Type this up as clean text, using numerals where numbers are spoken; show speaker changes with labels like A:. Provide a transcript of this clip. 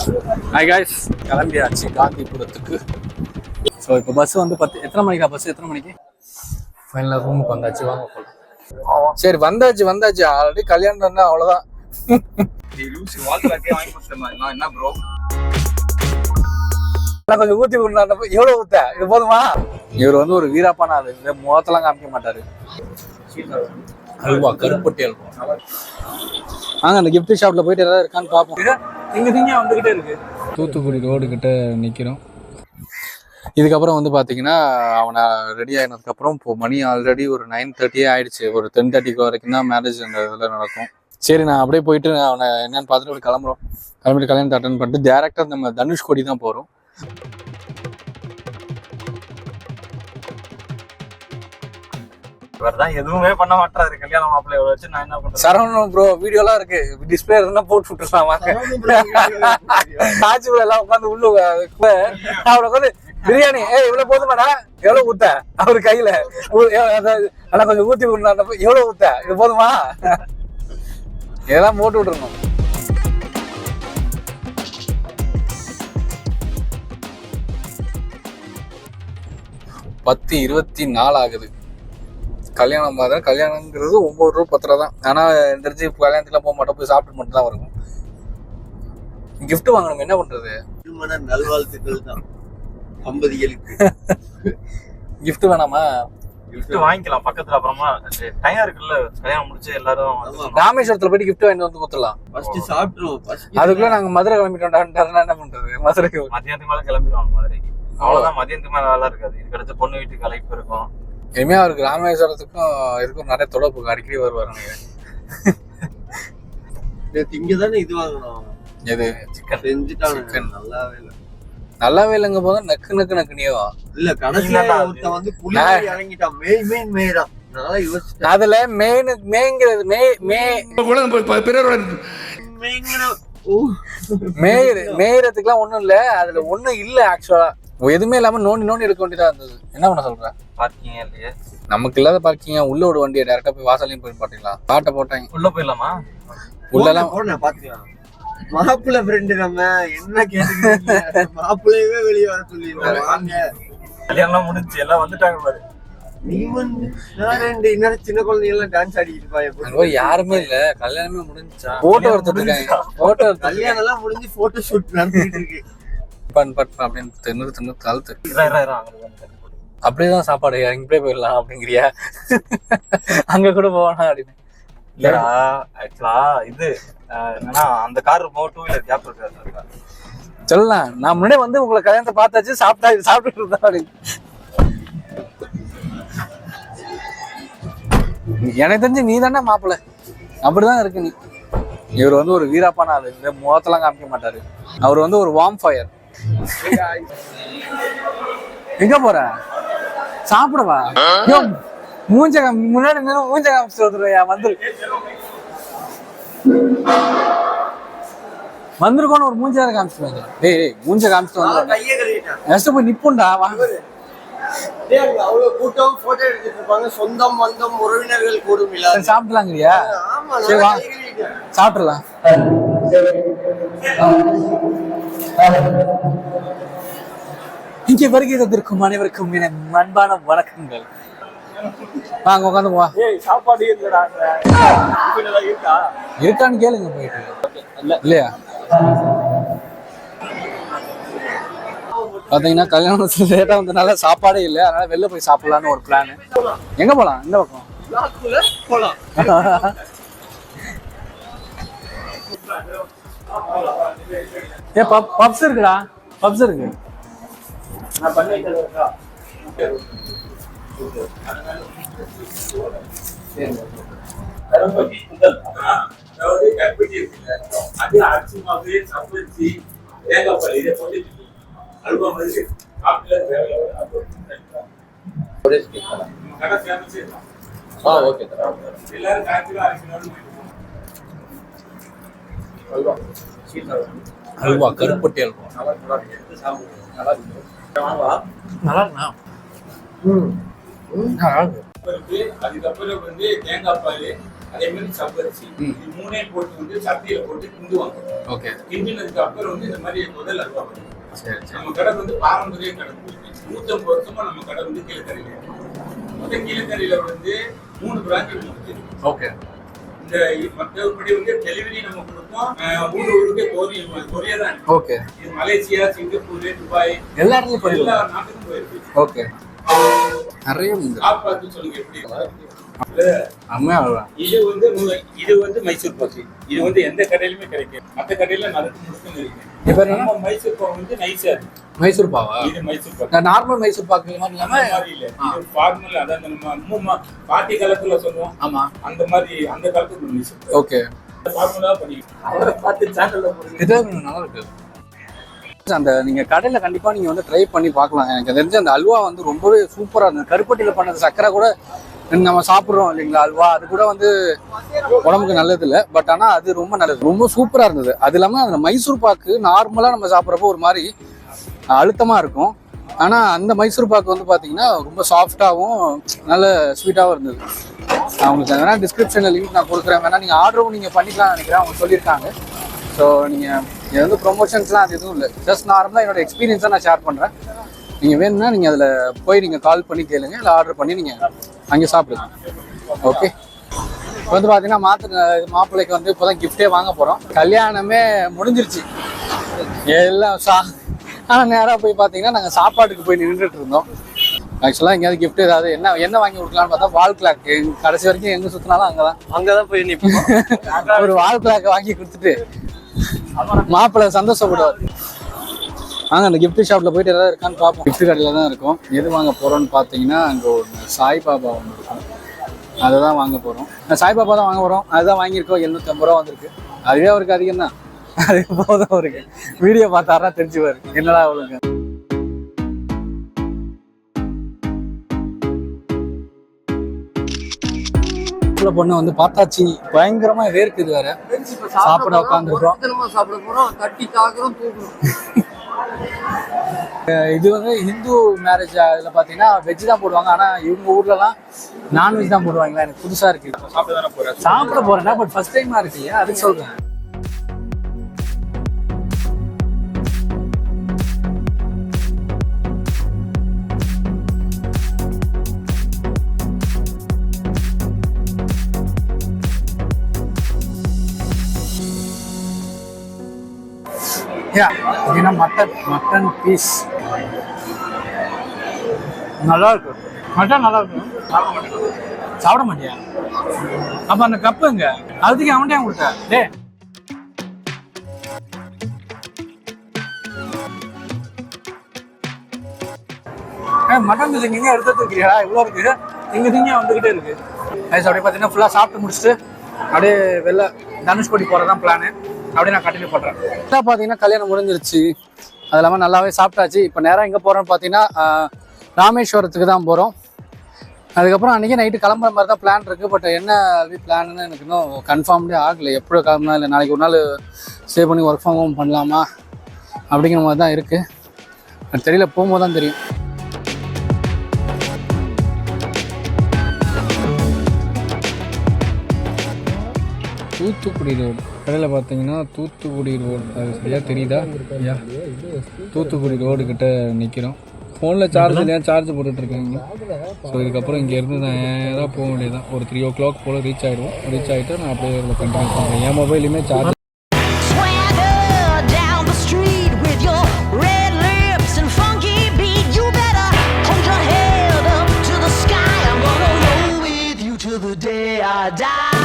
A: Hi guys, கிளம்பியாச்சு காந்திபுரத்துக்கு. So இப்போ bus வந்து எத்தனை மணிக்கா பஸ்? எத்தனை மணிக்கு? ஃபைனலாக ரூமுக்கு வந்தாச்சு, வாங்க போகலாம். சரி வந்தாச்சு ஆல்ரெடி கல்யாணம் தான், அவ்வளோதான்.
B: என்ன ப்ரோ
A: கொஞ்சம் ஊற்றி விடணும். எவ்வளோ ஊத்த? இது போதுமா? இவர் வந்து ஒரு வீராப்பான ஆளு, இந்த முகத்தெல்லாம் காமிக்க மாட்டாரு. அல்வா, கருப்பட்டி அல்வா. வாங்க அந்த கிஃப்ட் ஷாப்ல போயிட்டு ஏதாவது இருக்கான்னு பார்ப்போம். இங்க வந்துகிட்டே இருக்கு. தூத்துக்குடி ரோடு கிட்ட நிக்கிறோம். இதுக்கப்புறம் வந்து பாத்தீங்கன்னா அவனை ரெடி ஆகினதுக்கப்புறம் இப்போ மணி ஆல்ரெடி ஒரு 9:30 ஆயிடுச்சு. ஒரு 10:30 வரைக்கும் தான் மேரேஜ் அந்த இதில் நடக்கும். சரி, நான் அப்படியே போயிட்டு அவனை என்னன்னு பார்த்துட்டு ஒரு கிளம்பிட்டு கல்யாணத்தை அட்டன் பண்ணிட்டு டேரக்டா நம்ம தனுஷ்கோடி தான் போறோம்.
B: இவர்தான் எதுவுமே பண்ண மாட்டாரு கல்யாண மாப்பிள்ளைய வச்சு. நான் என்ன பண்றேன்?
A: சரவணன் ப்ரோ வீடியோலாம் இருக்கு, டிஸ்பிளே இருந்தா போட்டு விட்டுருலாம். காய்ச்சல் எல்லாம் உட்காந்து உள்ள அவரை உட்காந்து பிரியாணி இவ்வளவு போதுமாடா, எவ்வளவு ஊத்த அவரு கையில ஆனா கொஞ்சம் ஊத்தி விடணும். எவ்வளவு ஊத்த? இது போதுமா? இதெல்லாம் போட்டு விட்டுருணும். பத்து 24 ஆகுது. கல்யாணம் மாதிரி கல்யாணங்கிறது 9 ரூபா 10 ரூபா தான். ஆனா தெரிஞ்சு கல்யாணத்துக்குலாம் போக மாட்டோம், போய் சாப்பிட்டு மட்டும் தான் வரும். கிஃப்ட் வாங்கணும், என்ன பண்றது?
C: திருமண நல்வாழ்த்துக்கள் தான் தம்பதிகளுக்கு.
A: கிஃப்ட் வேணாமா?
B: கிஃப்ட் வாங்கிக்கலாம் பக்கத்துல. அப்புறமா டைம் இருக்குல்ல, கல்யாணம் முடிச்சு எல்லாரும்
A: ராமேஸ்வரத்துல போயிட்டு கிஃப்ட் வாங்கிட்டு வந்து கொடுத்துடலாம்.
C: ஃபர்ஸ்ட் சாப்பிட்டுருவோம்.
A: அதுக்குள்ள நாங்க மதுரை கிளம்பிட்டோம்னா என்ன பண்றது? மதுரைக்கு
B: மதியானத்துக்கு மேல கிளம்பிடுவாங்க மதுரைக்கு. அவ்வளவுதான், மதியானத்துக்கு மேல வேலை இருக்காது. இது கிடைச்ச பொண்ணு வீட்டுக்கு அழைப்பு இருக்கும்.
A: இனிமே அவருக்கு ராமேஸ்வரத்துக்கும் இதுக்கும் நிறைய தொடர்பு, அடிக்கடி வருவாரு.
C: திங்கதானே இது வாங்கணும்.
A: எது?
C: சிக்கன் செஞ்சுட்டாங்க.
A: நல்லாவே இல்லைங்க போது நக்குனியோ
C: இல்ல. கடைசியா ஒருத்த வந்து புலியாரி இறங்கிட்டான். மேய்தான். நான் யோசிச்சேன்
A: அதுல மேய்ங்கிறது மேயறதுக்குலாம் ஒண்ணும் இல்ல. அதுல ஒண்ணும் இல்ல ஆக்சுவலா. எதுவுமே இல்லாம நோண்டி எடுக்க வேண்டியதா இருந்தது. என்ன பண்ண சொல்ற?
B: பார்க்கிங் இல்லையே
A: நமக்கு இல்லாத பார்க்கிங்க. உள்ள ஒரு வண்டியை டேரக்டா போய் வாசலையும் போய் பாத்தீங்களா? பாட்டை போட்டாங்க.
B: உள்ள போயிடலாமா?
A: உள்ளலாம்
C: பாத்துக்கலாம். மாப்பிள்ளை ஃப்ரெண்டு நம்ம என்ன கேட்டு மாப்பிள்ளையவே வெளியே வர சொல்லிடுவாங்க.
B: கல்யாணம் முடிஞ்சு எல்லாம் வந்துட்டாங்க பாரு.
C: நீ வந்து இன்னும் சின்ன குழந்தைங்க எல்லாம் டான்ஸ் ஆடிட்டு இருப்பாங்க.
A: யாருமே இல்ல, கல்யாணமே முடிஞ்சா போட்டோ எடுத்துட்டு இருக்காங்க.
C: கல்யாணம் எல்லாம் முடிஞ்சு போட்டோ ஷூட் நடந்துட்டு இருக்கு.
A: அப்படின்னு கழுத்து அப்படியேதான் சாப்பாடு இறங்கிட்டே போயிடலாம் அப்படிங்கிறியா? அங்க கூட போவானா அப்படின்னு
B: இல்லடா. ஆக்சுவலா இது என்னன்னா அந்த கார் 2 வீலர் கேப் இருக்காது.
A: சொல்லலாம், நான் முன்னாடியே வந்து உங்களை கல்யாணத்தை பார்த்தாச்சு, சாப்பிட்டுட்டு இருந்தா அப்படின்னு. எனக்கு தெரிஞ்சு நீ தானே மாப்பிள்ள, அப்படிதான் இருக்கு நீ. இவர் வந்து ஒரு வீராப்பான ஆளு, இந்த முகத்தெல்லாம் காமிக்க மாட்டாரு. அவர் வந்து ஒரு வார்ம் ஃபயர். எங்க போற? சாப்பிடவா? மூஞ்ச முன்னாடி மூஞ்ச காமிச்சிட்டு வந்துருவையா? வந்திருக்கோன்னு ஒரு மூஞ்சார காமிச்சிருவாங்க. டேய் மூஞ்ச காமிச்சிட்டு வந்துருவாங்க. போய் நிப்புண்டா.
C: அவ்வளவு கூட்டம் போட்டோ எடுத்துட்டு இருப்பாங்க. சொந்தம் வந்தம் உறவினர்கள் கூடும்.
A: சாப்பிடலாங்கய்யா? சரி வா சாப்பிடலாம். இங்கே வருகை தந்திருக்கும் அனைவருக்கும் என அன்பான வணக்கங்கள். வாங்க உட்காந்து வா.
B: சாப்பாடு
A: இருக்கான்னு கேளுங்க போயிட்டு. இல்லையா பாத்தீங்கன்னா கல்யாணத்துல லேட்டா வந்ததுனால சாப்பாடே இல்லை. அதனால வெளில போய் சாப்பிடலான்னு ஒரு பிளான். எங்க போலாம்? இந்த பக்கம்
C: போலாம்.
A: பப்ஸ் இருக்குடா, பப்ஸ் இருக்கு. அல்வா, கருப்பட்டி அல்வா. நல்லா இருக்குண்ணா. அதுக்கப்புறம் வந்து தேங்காய் பால்,
D: அதே மாதிரி சப்பரிசி இது மூணே போட்டு வந்து சட்டியில போட்டு கிண்டுவாங்க.
A: ஓகே.
D: கிண்டினதுக்கு அப்புறம் வந்து இந்த மாதிரி முதல் அல்வா வரும். நம்ம கடை வந்து பாரம்பரிய கடை. 150 வருஷமா நம்ம கடை வந்து கீழக்கரையில. அந்த கீழக்கரையில வந்து 3 பிரான்ச் இருக்கு.
A: ஓகே.
D: இந்த மற்றபடி வந்து டெலிவரி நம்ம கொடுப்போம். ஊருக்கு கொரியா தான். ஓகே. இது மலேசியா, சிங்கப்பூர், துபாய்
A: எல்லா இடத்துலயும்
D: எல்லா நாட்டுக்கும் போயிருக்கு.
A: ஓகே. நிறைய
D: சாப்பாடு சொல்லுங்க எப்படி இது வந்து மைசூர் பாக்கு. இது வந்து எந்த கடையிலுமே கிடைக்கும். மற்ற கடையில நறுக்கு முறுக்குன்னு இருக்கு. இப்ப நம்ம மைசூர் பாக்கு வந்து நைஸா இருக்கு.
A: மைசூர் பாவா?
D: இது மைசூர் பாக்கு.
A: நார்மல் மைசூர் பாக்கு மாதிரி இல்லாம
D: இல்ல. இது ஃபார்மல். அதான் நம்ம அம்மா பாட்டி காலத்துல சொல்லுவோம்.
A: ஆமா.
D: அந்த மாதிரி அந்த காலத்துல மைசூர்.
A: ஓகே.
D: ஃபார்முலா பண்ணி அவரை பார்த்து சேனல்ல போடுங்க.
A: இது நல்லா இருக்கு. அந்த நீங்க கடையில கண்டிப்பா நீங்க வந்து ட்ரை பண்ணி பார்க்கலாம். எனக்கு தெரிஞ்ச அந்த அல்வா வந்து ரொம்பவே சூப்பரா இருந்தது. கருப்பட்டியில பண்ண சக்கரை கூட நம்ம சாப்பிட்றோம் இல்லைங்களா அல்வா, அது கூட வந்து உடம்புக்கு நல்லது இல்லை. பட் ஆனால் அது ரொம்ப நல்லது, ரொம்ப சூப்பராக இருந்தது. அது இல்லாமல் அந்த மைசூர் பாக்கு நார்மலாக நம்ம சாப்பிட்றப்போ ஒரு மாதிரி அழுத்தமாக இருக்கும். ஆனால் அந்த மைசூர் பாக்கு வந்து பார்த்தீங்கன்னா ரொம்ப சாஃப்டாகவும் நல்ல ஸ்வீட்டாகவும் இருந்தது. அவங்களுக்கு வேணால் டிஸ்கிரிப்ஷனில் லிங்க் நான் கொடுக்குறேன், வேணால் நீங்கள் ஆர்டரும் நீங்கள் பண்ணிக்கலாம்னு நினைக்கிறேன். அவங்க சொல்லியிருக்காங்க. ஸோ நீங்கள் இது வந்து ப்ரொமோஷன்ஸ்லாம் அது எதுவும் இல்லை, ஜஸ்ட் நார்மலாக என்னோட எக்ஸ்பீரியன்ஸாக நான் ஷேர் பண்ணுறேன். நீங்கள் வேணும்னா நீங்கள் அதில் போய் நீங்கள் கால் பண்ணி கேளுங்க, இல்லை ஆர்டர் பண்ணி நீங்கள் அங்கே சாப்பிடுங்க. ஓகே. இப்போ வந்து பார்த்தீங்கன்னா மாப்பிள்ளைக்கு வந்து இப்போ தான் கிஃப்டே வாங்க போகிறோம். கல்யாணமே முடிஞ்சிருச்சு எல்லாம் ஆனால் நேராக போய் பார்த்தீங்கன்னா நாங்கள் சாப்பாட்டுக்கு போய் நின்றுட்டு இருந்தோம். ஆக்சுவலாக எங்கேயாவது கிஃப்ட் ஏதாவது என்ன வாங்கி கொடுக்கலான்னு பார்த்தா வால் கிளாக். கடைசி வரைக்கும் எங்கே சுற்றினாலும் அங்கே தான் போய் நிற்போம். ஒரு வால் கிளாக் வாங்கி கொடுத்துட்டு மாப்பிள்ளை சந்தோஷப்படுவார். அந்த கிஃப்ட் ஷாப்பில் போயிட்டு ஏதாவது இருக்கான்னு பார்ப்போம். கிஃப்ட் கடையில் தான் இருக்கும். எது வாங்க போகிறோன்னு பார்த்தீங்கன்னா அங்கே ஒரு சாய்பாபா ஒன்று இருக்கும், அதை தான் வாங்க போகிறோம். சாய்பாபா தான் வாங்க போகிறோம். அதுதான் வாங்கியிருக்கோம். 750 ரூபா வந்திருக்கு. அதுவே அவருக்கு அதிகம் தான், அது போதும் அவருக்கு. வீடியோ பார்த்தாருன்னா தெரிஞ்சுவார் என்னடா அவளுங்க. பொண்ணு வந்து பார்த்தாச்சு, பயங்கரமா வேர்க்குது வேற. சாப்பிட உட்காந்துருக்கோம். இது வந்து ஹிந்து மேரேஜ். அதில் பார்த்தீங்கன்னா வெஜ் தான் போடுவாங்க. ஆனால் இவங்க ஊர்லலாம் நான்வெஜ் தான் போடுவாங்களா? எனக்கு புதுசாக இருக்கு. சாப்பிட போறேன்னா பட் ஃபர்ஸ்ட் டைமா இருக்கு இல்லையா, அதுக்கு சொல்றேன். அப்படின்னா மட்டன் பீஸ் நல்லா இருக்கு. மட்டன் நல்லா இருக்கு. சாப்பிட மாட்டியா? அப்ப அந்த கப்புங்க அதுக்கு அவன்கிட்ட கொடுத்த டே. மட்டன் பீஸ் எங்க எடுத்து இருக்கிறியா? இவ்வளோ இருக்கு. திங்க வந்துகிட்டே இருக்கு. அப்படியே பார்த்தீங்கன்னா ஃபுல்லாக சாப்பிட்டு முடிச்சுட்டு அப்படியே வெளில தனுஷ்கோடி போகிறதான் பிளானு. அப்படியே நான் கண்டினியூ பண்ணுறேன். பார்த்தீங்கன்னா கல்யாணம் முடிஞ்சிருச்சு. அது இல்லாமல் நல்லாவே சாப்பிட்டாச்சு. இப்போ நேராக எங்கே போகிறோன்னு பார்த்தீங்கன்னா ராமேஸ்வரத்துக்கு தான் போகிறோம். அதுக்கப்புறம் அன்றைக்கி நைட்டு கிளம்புற மாதிரி தான் பிளான் இருக்குது. பட் என்ன பிளான்னு எனக்கு இன்னும் கன்ஃபார்ம்டே ஆகலை. எப்போ கிளம்புனா இல்லை நாளைக்கு ஒரு நாள் ஸ்டே பண்ணி ஒர்க் ஃப்ரம் ஹோம் பண்ணலாமா அப்படிங்கிற மாதிரி தான் இருக்குது. அது தெரியல, போகும்போது தான் தெரியும். தூத்துக்குடி ரோடு கடையில் பார்த்தீங்கன்னா தூத்துக்குடி ரோடு, அது சரியாக தெரியுதா? ஐயா, தூத்துக்குடி ரோடு கிட்ட நிற்கிறோம். ஃபோனில் சார்ஜ் இல்லையா, சார்ஜ் போட்டுட்ருக்காங்க. ஸோ இதுக்கப்புறம் இங்கேருந்து நேராக போக வேண்டியதான். ஒரு 3 o'clock போல் ரீச் ஆகிடுவோம். ரீச் ஆகிட்டு நான் அப்படியே கண்டினியூ பண்ணுறேன். என் மொபைலுமே சார்ஜ்.
E: Die.